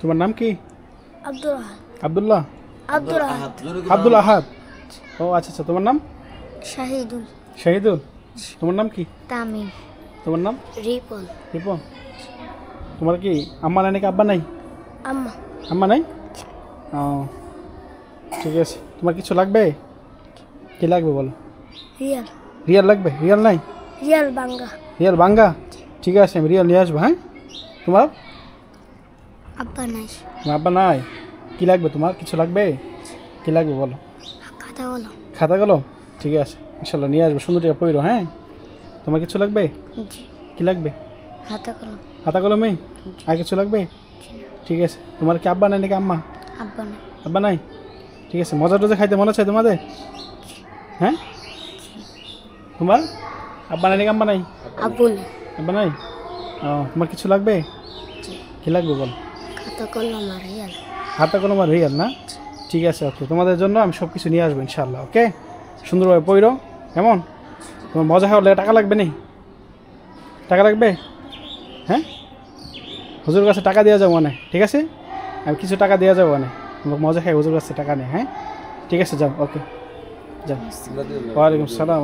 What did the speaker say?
তোমার নাম কি? আব্দুল আহাদ। আব্দুল্লাহ? আব্দুল আহাদ। আব্দুল আহাদ। ও আচ্ছা আচ্ছা, তোমার নাম? শাহিদুল। শাহিদুল। তোমার নাম কি? তামিম। তোমার নাম? রিপন। রিপন। তোমার কি আম্মা নাই নাকি আব্বা নাই? আম্মা। আম্মা নাই? ও ঠিক আছে। তোমার কিছু লাগবে? কি লাগবে বলো? রিয়াল। রিয়াল লাগবে? রিয়াল নাই? রিয়াল বাঙ্গা। রিয়াল বাঙ্গা? ঠিক আছে, আমি রিয়াল নিয়ে আসবো। হ্যাঁ, তোমার? আব্বা নাই। তোমার আব্বা নাই? কি লাগবে তোমার? কিছু লাগবে? কি লাগবে বলো? খাতা কলম। খাতা কলম? ঠিক আছে, ইনশাল্লাহ নিয়ে আসবো। সুন্দর টাকা পড়ো। হ্যাঁ, তোমার কিছু লাগবে? জি। কি লাগবে? খাতা কলম। খাতা কলমে? আর কিছু লাগবে? ঠিক আছে। তোমার কি আব্বা নাই নাকি আম্মা? আব্বা নাই। আব্বা নাই? ঠিক আছে। মজা টজা খাইতে মনে আছে তোমাদের? হ্যাঁ, তোমার আব্বা নাই নাকি আম্মা নাই? আব্বু নাই। আব্বা নাই? ও, তোমার কিছু লাগবে? জি। কি লাগবে বল? খাতা কলম আর রিয়াল। খাতা কলম আর রিয়াল না? ঠিক আছে, ওকে। তোমাদের জন্য আমি সব কিছু নিয়ে আসবো ইনশাল্লাহ। ওকে, সুন্দরভাবে পড়ো। কেমন? তোমার মজা হলে টাকা লাগবে নেই? টাকা লাগবে? হ্যাঁ, হুজুর কাছে টাকা দেওয়া যাবো মানে। ঠিক আছে, আমি কিছু টাকা দেওয়া যাবো মানে। মজা খাই হুজুর কাছে টাকা নেই। হ্যাঁ, ঠিক আছে, যাও। ওকে, যাও। ওয়ালাইকুম সালাম।